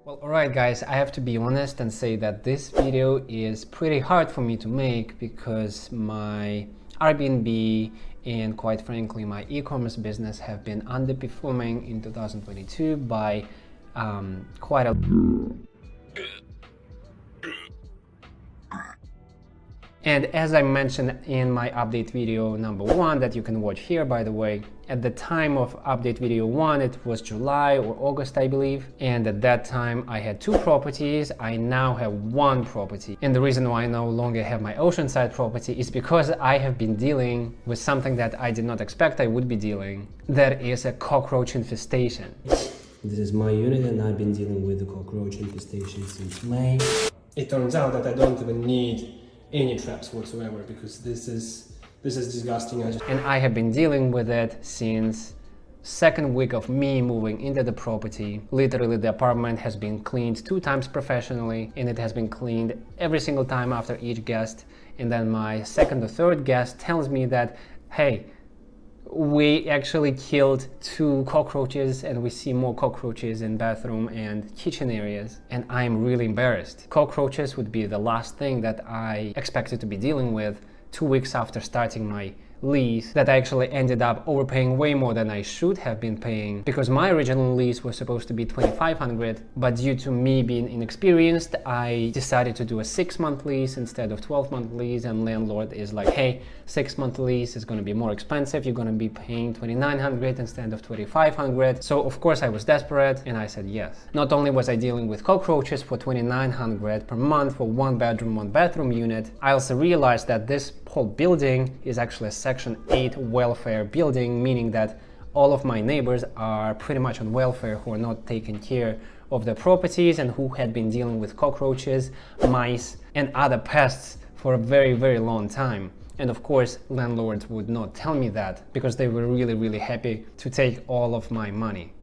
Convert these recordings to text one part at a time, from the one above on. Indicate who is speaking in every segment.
Speaker 1: Well, alright guys, I have to be honest and say that this video is pretty hard for me to make because my Airbnb and quite frankly my e-commerce business have been underperforming in 2022 by quite a... And as I mentioned in my update video number 1 that you can watch here, by the way, at the time of update video 1, it was July or August, I believe. And at that time I had 2 properties. I now have 1 property. And the reason why I no longer have my oceanside property is because I have been dealing with something that I did not expect I would be dealing. That is a cockroach infestation.
Speaker 2: This is my unit and I've been dealing with the cockroach infestation since May. It turns out that I don't even need any traps whatsoever because this is disgusting.
Speaker 1: And I have been dealing with it since second week of me moving into the property. Literally the apartment has been cleaned 2 times professionally, and it has been cleaned every single time after each guest. And then my second or third guest tells me that, hey, we actually killed 2 cockroaches and we see more cockroaches in bathroom and kitchen areas. And I'm really embarrassed. Cockroaches would be the last thing that I expected to be dealing with 2 weeks after starting my lease, that I actually ended up overpaying way more than I should have been paying, because my original lease was supposed to be $2,500, but due to me being inexperienced, I decided to do a 6-month lease instead of 12-month lease, and landlord is like, hey, 6-month lease is going to be more expensive, you're going to be paying $2,900 instead of $2,500. So of course I was desperate and I said yes. Not only was I dealing with cockroaches for $2,900 per month for 1 bedroom, 1 bathroom unit, I also realized that this whole building is actually a Section 8 welfare building, meaning that all of my neighbors are pretty much on welfare, who are not taking care of their properties and who had been dealing with cockroaches, mice and other pests for a very, very long time. And of course landlords would not tell me that because they were really happy to take all of my money.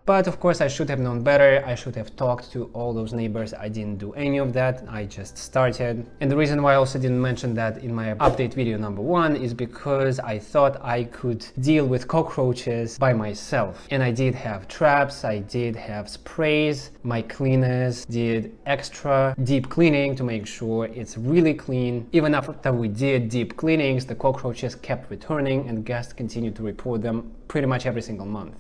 Speaker 1: But of course I should have known better. I should have talked to all those neighbors. I didn't do any of that. I just started. And the reason why I also didn't mention that in my update video number 1 is because I thought I could deal with cockroaches by myself. And I did have traps, I did have sprays, my cleaners did extra deep cleaning to make sure it's really clean. Even after we did deep cleanings, the cockroaches kept returning and guests continued to report them pretty much every single month.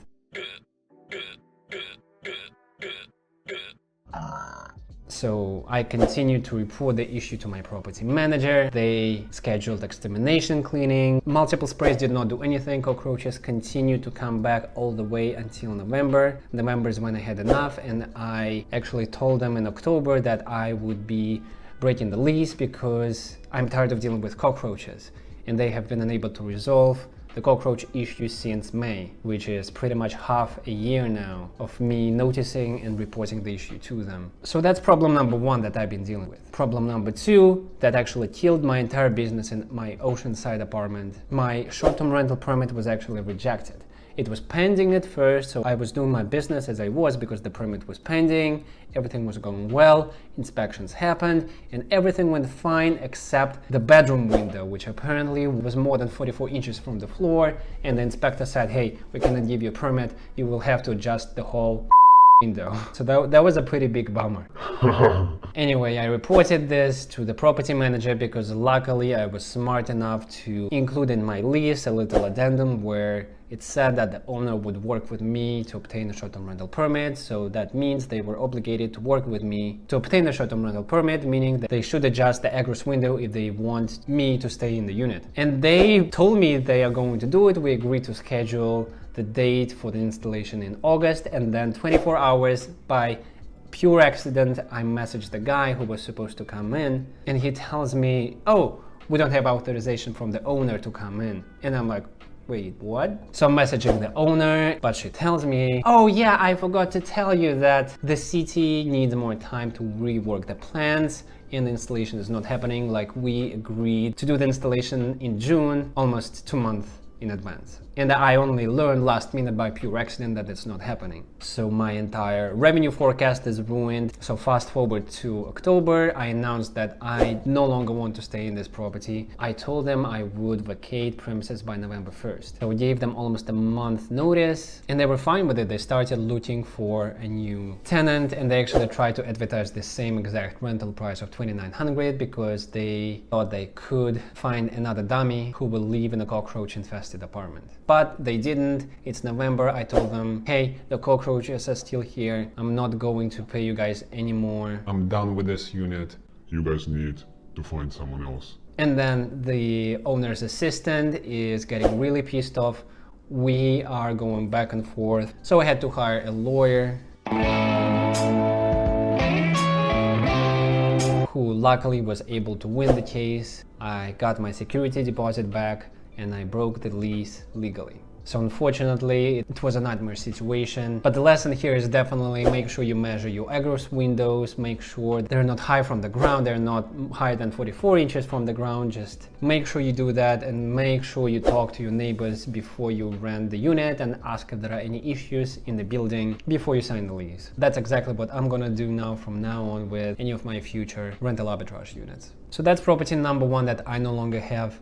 Speaker 1: So I continued to report the issue to my property manager. They scheduled extermination cleaning. Multiple sprays did not do anything. Cockroaches continued to come back all the way until November. November is when I had enough, and I actually told them in October that I would be breaking the lease because I'm tired of dealing with cockroaches. And they have been unable to resolve the cockroach issue since May, which is pretty much half a year now of me noticing and reporting the issue to them. So that's problem number 1 that I've been dealing with. Problem number 2 that actually killed my entire business in my oceanside apartment. My short-term rental permit was actually rejected. It was pending at first, so I was doing my business as I was because the permit was pending, everything was going well, inspections happened, and everything went fine except the bedroom window, which apparently was more than 44 inches from the floor, and the inspector said, hey, we cannot give you a permit, you will have to adjust the whole window. So that was a pretty big bummer. Anyway, I reported this to the property manager because luckily I was smart enough to include in my lease a little addendum where it said that the owner would work with me to obtain a short-term rental permit. So that means they were obligated to work with me to obtain a short-term rental permit, meaning that they should adjust the egress window if they want me to stay in the unit. And they told me they are going to do it. We agreed to schedule the date for the installation in August, and then 24 hours by pure accident I messaged the guy who was supposed to come in, and he tells me, oh, we don't have authorization from the owner to come in. And I'm like, wait, what? So I'm messaging the owner, but she tells me, oh yeah, I forgot to tell you that the city needs more time to rework the plans and the installation is not happening like we agreed to do the installation in June, almost 2 months in advance. And I only learned last minute by pure accident that it's not happening. So my entire revenue forecast is ruined. So fast forward to October, I announced that I no longer want to stay in this property. I told them I would vacate premises by November 1st. So I gave them almost a month notice and they were fine with it. They started looking for a new tenant and they actually tried to advertise the same exact rental price of $2,900 because they thought they could find another dummy who will live in a cockroach infested apartment. But they didn't. It's November. I told them, hey, the cockroaches are still here. I'm not going to pay you guys anymore.
Speaker 3: I'm done with this unit. You guys need to find someone else.
Speaker 1: And then the owner's assistant is getting really pissed off. We are going back and forth. So I had to hire a lawyer who luckily was able to win the case. I got my security deposit back and I broke the lease legally. So unfortunately, it was a nightmare situation. But the lesson here is definitely make sure you measure your egress windows, make sure they're not high from the ground, they're not higher than 44 inches from the ground. Just make sure you do that and make sure you talk to your neighbors before you rent the unit and ask if there are any issues in the building before you sign the lease. That's exactly what I'm gonna do now from now on with any of my future rental arbitrage units. So that's property number one that I no longer have.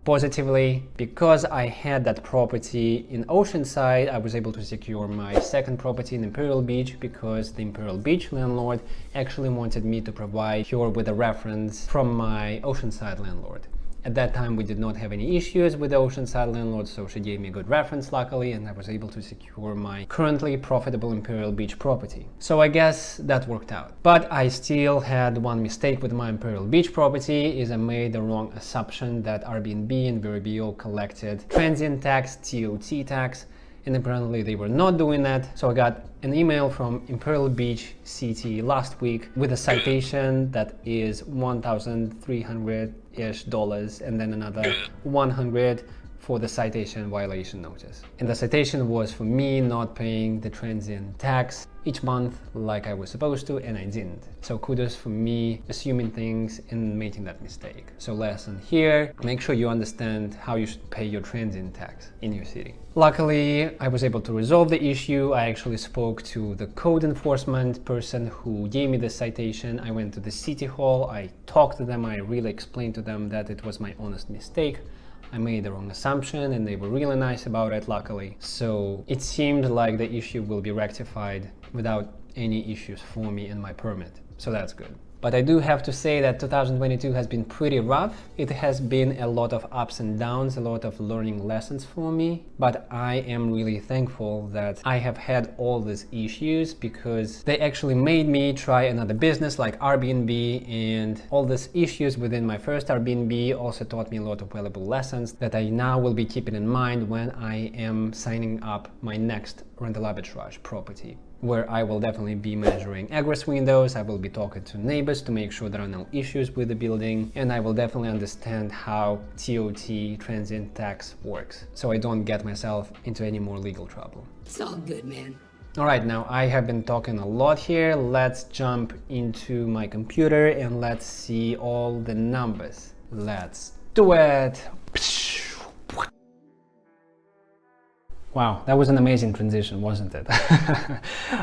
Speaker 1: Positively, because I had that property in Oceanside, I was able to secure my second property in Imperial Beach because the Imperial Beach landlord actually wanted me to provide her with a reference from my Oceanside landlord. At that time, we did not have any issues with the Oceanside landlord, so she gave me a good reference, luckily, and I was able to secure my currently profitable Imperial Beach property. So I guess that worked out. But I still had one mistake with my Imperial Beach property, is I made the wrong assumption that Airbnb and VRBO collected transient tax, TOT tax, and apparently they were not doing that. So I got an email from Imperial Beach City last week with a citation that is $1,300-ish and then another 100 for the citation violation notice. And the citation was for me not paying the transient tax each month like I was supposed to, and I didn't. So kudos for me assuming things and making that mistake. So lesson here, make sure you understand how you should pay your transient tax in your city. Luckily, I was able to resolve the issue. I actually spoke to the code enforcement person who gave me the citation. I went to the city hall, I talked to them, I really explained to them that it was my honest mistake. I made the wrong assumption and they were really nice about it, luckily. So it seemed like the issue will be rectified without any issues for me and my permit. So that's good. But I do have to say that 2022 has been pretty rough. It has been a lot of ups and downs, a lot of learning lessons for me. But I am really thankful that I have had all these issues because they actually made me try another business like Airbnb, and all these issues within my first Airbnb also taught me a lot of valuable lessons that I now will be keeping in mind when I am signing up my next rental arbitrage property, where I will definitely be measuring egress windows, I will be talking to neighbors to make sure there are no issues with the building, and I will definitely understand how TOT transient tax works, so I don't get myself into any more legal trouble.
Speaker 4: It's all good, man.
Speaker 1: Alright, now I have been talking a lot here. Let's jump into my computer and let's see all the numbers. Let's do it! Wow, that was an amazing transition, wasn't it?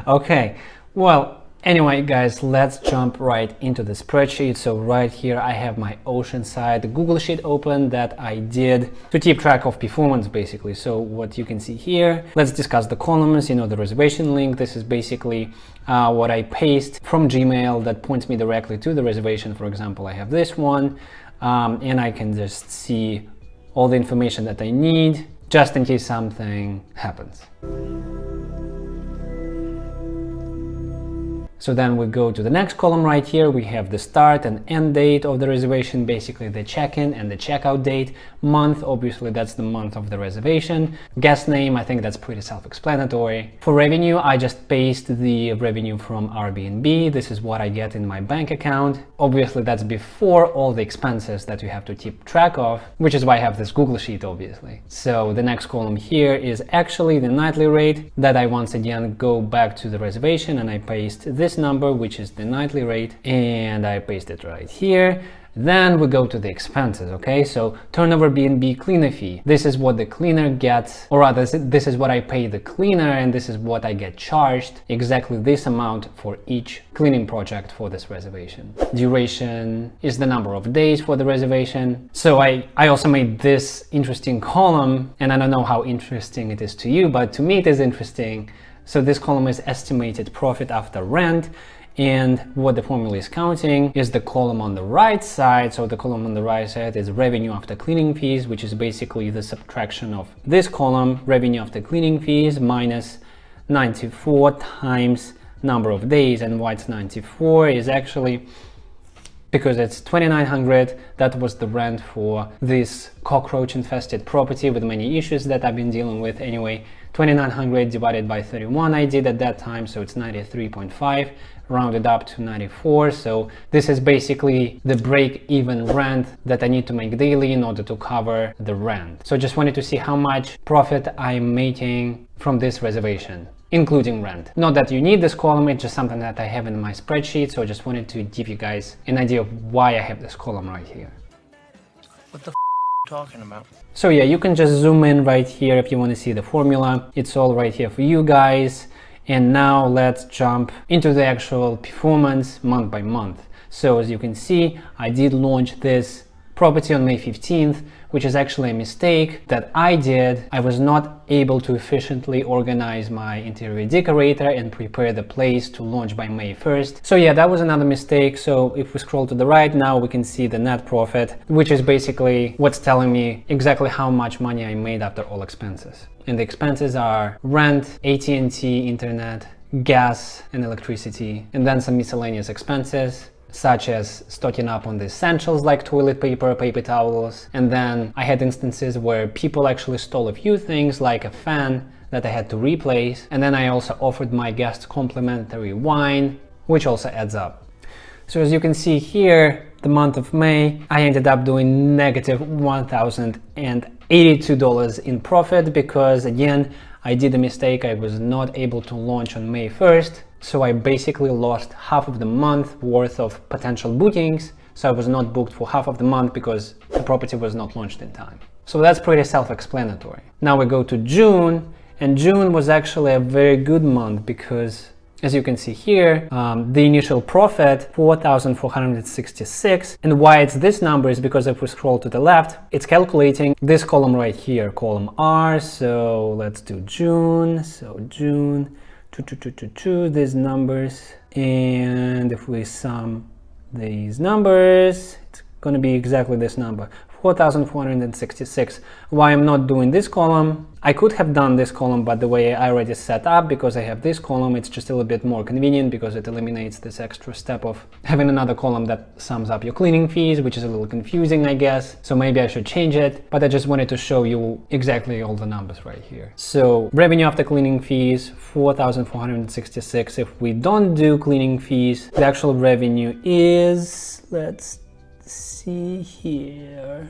Speaker 1: Okay, well, anyway, guys, let's jump right into the spreadsheet. So right here, I have my Oceanside Google Sheet open that I did to keep track of performance, basically. So what you can see here, let's discuss the columns, you know, the reservation link. This is basically what I paste from Gmail that points me directly to the reservation. For example, I have this one, and I can just see all the information that I need, just in case something happens. So then we go to the next column right here. We have the start and end date of the reservation, basically the check-in and the checkout date. Month, obviously that's the month of the reservation. Guest name, I think that's pretty self-explanatory. For revenue, I just paste the revenue from Airbnb. This is what I get in my bank account. Obviously that's before all the expenses that you have to keep track of, which is why I have this Google Sheet, obviously. So the next column here is actually the nightly rate that I once again go back to the reservation and I paste this number, which is the nightly rate, and I paste it right here. Then we go to the expenses, okay? So turnover B&B cleaner fee. This is what the cleaner gets, or rather, this is what I pay the cleaner, and this is what I get charged. Exactly this amount for each cleaning project for this reservation. Duration is the number of days for the reservation. So I also made this interesting column, and I don't know how interesting it is to you, but to me it is interesting. So this column is estimated profit after rent, and what the formula is counting is the column on the right side. So the column on the right side is revenue after cleaning fees, which is basically the subtraction of this column, revenue after cleaning fees, minus 94 times number of days. And why it's 94 is actually because it's 2,900. That was the rent for this cockroach infested property with many issues that I've been dealing with. Anyway, 2,900 divided by 31 I did at that time, so it's 93.5, rounded up to 94. So this is basically the break-even rent that I need to make daily in order to cover the rent. So just wanted to see how much profit I'm making from this reservation, including rent. Not that you need this column, it's just something that I have in my spreadsheet, so I just wanted to give you guys an idea of why I have this column right here.
Speaker 4: What the talking about?
Speaker 1: So yeah, you can just zoom in right here if you want to see the formula. It's all right here for you guys. And now let's jump into the actual performance month by month. So as you can see, I did launch this property on May 15th, which is actually a mistake that I did. I was not able to efficiently organize my interior decorator and prepare the place to launch by May 1st. So yeah, that was another mistake. So if we scroll to the right now, we can see the net profit, which is basically what's telling me exactly how much money I made after all expenses. And the expenses are rent, AT&T, internet, gas and electricity, and then some miscellaneous expenses, such as stocking up on the essentials like toilet paper, paper towels. And then I had instances where people actually stole a few things like a fan that I had to replace. And then I also offered my guests complimentary wine, which also adds up. So as you can see here, the month of May, I ended up doing negative $1,082 in profit because again, I did a mistake. I was not able to launch on May 1st. So I basically lost half of the month worth of potential bookings. So I was not booked for half of the month because the property was not launched in time. So that's pretty self-explanatory. Now we go to June, and June was actually a very good month because, as you can see here, the initial profit, 4,466. And why it's this number is because if we scroll to the left, it's calculating this column right here, column R. So let's do June. So June. These numbers, and if we sum these numbers, it's going to be exactly this number, 4,466. Why I'm not doing this column? I could have done this column, but the way I already set up, because I have this column, it's just a little bit more convenient because it eliminates this extra step of having another column that sums up your cleaning fees, which is a little confusing, I guess. So maybe I should change it, but I just wanted to show you exactly all the numbers right here. So revenue after cleaning fees, 4,466. If we don't do cleaning fees, the actual revenue is, let's see here,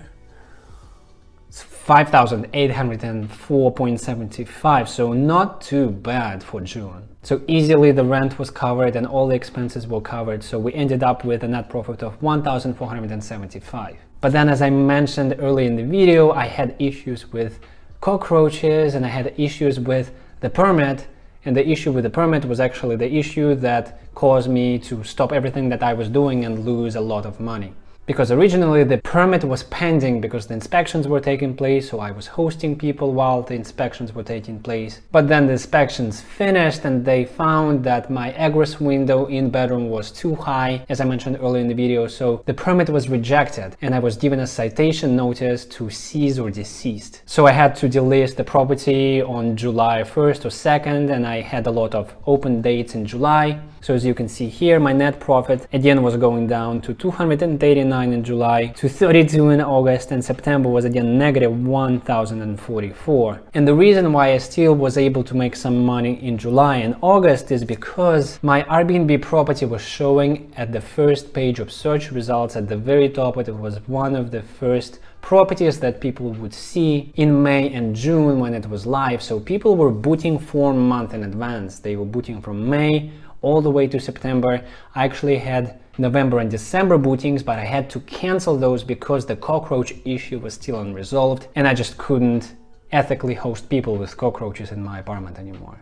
Speaker 1: 5,804.75, so not too bad for June. So easily the rent was covered and all the expenses were covered, so we ended up with a net profit of 1,475. But then, as I mentioned earlier in the video, I had issues with cockroaches and I had issues with the permit, and the issue with the permit was actually the issue that caused me to stop everything that I was doing and lose a lot of money. Because originally the permit was pending because the inspections were taking place, so I was hosting people while the inspections were taking place. But then the inspections finished and they found that my egress window in bedroom was too high, as I mentioned earlier in the video, so the permit was rejected and I was given a citation notice to cease or desist. So I had to delist the property on July 1st or 2nd, and I had a lot of open dates in July. So as you can see here, my net profit again was going down to 289 in July, to 32 in August, and September was again negative 1,044. And the reason why I still was able to make some money in July and August is because my Airbnb property was showing at the first page of search results at the very top. It was one of the first properties that people would see in May and June when it was live. So people were booking for a month in advance. They were booking from May all the way to September. I actually had November and December bookings, but I had to cancel those because the cockroach issue was still unresolved and I just couldn't ethically host people with cockroaches in my apartment anymore.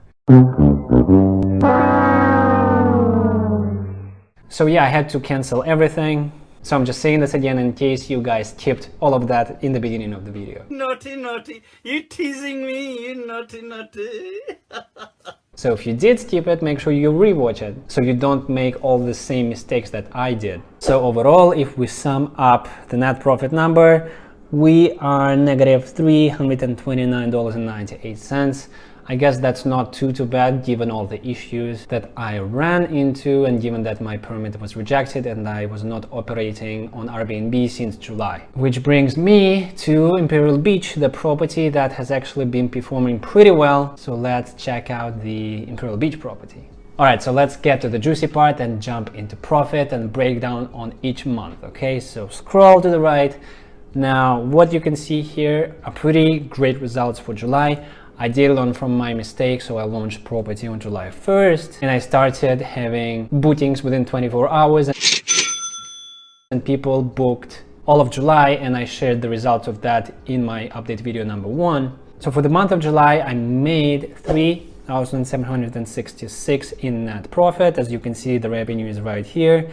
Speaker 1: So yeah, I had to cancel everything. So I'm just saying this again in case you guys skipped all of that in the beginning of the video.
Speaker 4: Naughty, naughty. You teasing me, you naughty, naughty.
Speaker 1: So if you did skip it, make sure you rewatch it so you don't make all the same mistakes that I did. So overall, if we sum up the net profit number, we are negative $329.98. I guess that's not too bad given all the issues that I ran into and given that my permit was rejected and I was not operating on Airbnb since July. Which brings me to Imperial Beach, the property that has actually been performing pretty well. So let's check out the Imperial Beach property. Alright, so let's get to the juicy part and jump into profit and breakdown on each month. Okay, so scroll to the right. Now what you can see here are pretty great results for July. I did learn from my mistakes, so I launched property on July 1st and I started having bookings within 24 hours and people booked all of July, and I shared the results of that in my update video number 1. So for the month of July, I made $3,766 in net profit. As you can see, the revenue is right here.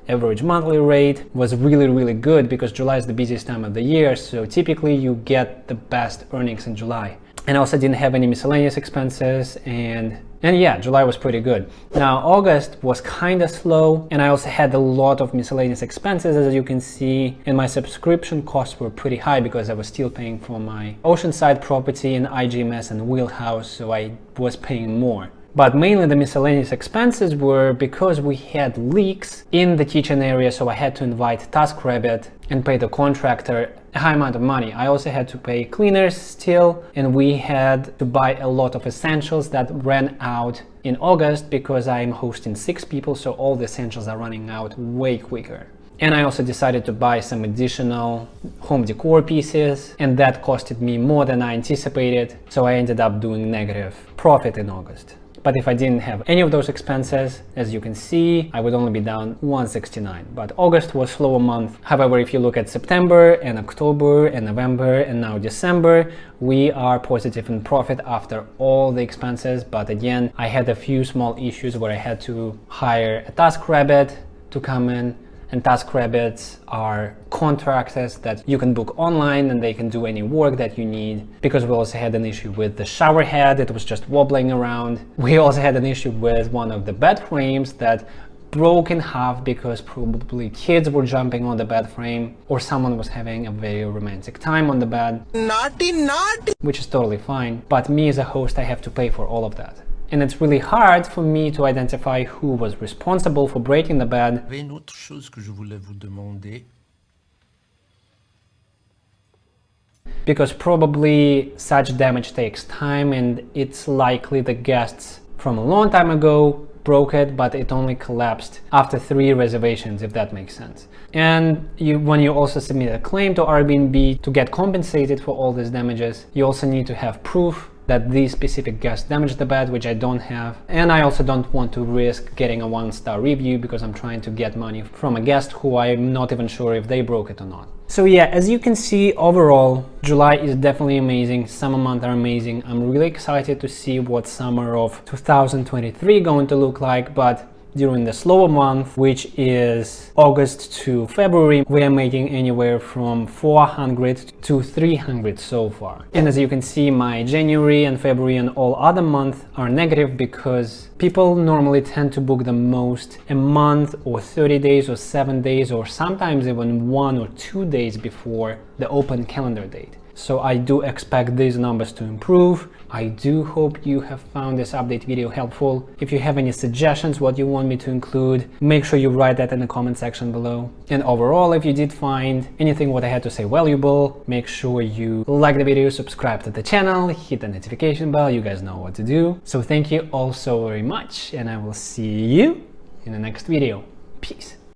Speaker 1: Average monthly rate was really good because July is the busiest time of the year, so typically you get the best earnings in July. And I also didn't have any miscellaneous expenses, and yeah, July was pretty good. Now August was kind of slow, and I also had a lot of miscellaneous expenses, as you can see, and my subscription costs were pretty high because I was still paying for my Oceanside property and IGMS and Wheelhouse, so I was paying more. But mainly the miscellaneous expenses were because we had leaks in the kitchen area, so I had to invite TaskRabbit and pay the contractor a high amount of money. I also had to pay cleaners still, and we had to buy a lot of essentials that ran out in August because I'm hosting 6 people, so all the essentials are running out way quicker. And I also decided to buy some additional home decor pieces, and that costed me more than I anticipated, so I ended up doing negative profit in August. But if I didn't have any of those expenses, as you can see, I would only be down $169. But August was a slower month. However, if you look at September and October and November and now December, we are positive in profit after all the expenses. But again, I had a few small issues where I had to hire a TaskRabbit to come in. And TaskRabbits are contractors that you can book online and they can do any work that you need. Because we also had an issue with the shower head, it was just wobbling around. We also had an issue with one of the bed frames that broke in half because probably kids were jumping on the bed frame or someone was having a very romantic time on the bed.
Speaker 4: Naughty, naughty.
Speaker 1: Which is totally fine, but me as a host, I have to pay for all of that. And it's really hard for me to identify who was responsible for breaking the bed.
Speaker 4: Il y avait une autre chose que je voulais vous demander.
Speaker 1: Because probably such damage takes time, and it's likely the guests from a long time ago broke it, but it only collapsed after 3 reservations, if that makes sense. And when you also submit a claim to Airbnb to get compensated for all these damages, you also need to have proof that these specific guests damaged the bed, which I don't have. And I also don't want to risk getting a 1-star review because I'm trying to get money from a guest who I'm not even sure if they broke it or not. So yeah, as you can see, overall, July is definitely amazing. Summer months are amazing. I'm really excited to see what summer of 2023 going to look like, but during the slower month, which is August to February, we are making anywhere from 400 to 300 so far. And as you can see, my January and February and all other months are negative because people normally tend to book the most a month or 30 days or 7 days or sometimes even 1 or 2 days before the open calendar date. So I do expect these numbers to improve. I do hope you have found this update video helpful. If you have any suggestions what you want me to include, make sure you write that in the comment section below. And overall, if you did find anything what I had to say valuable, make sure you like the video, subscribe to the channel, hit the notification bell, you guys know what to do. So thank you all so very much, and I will see you in the next video. Peace.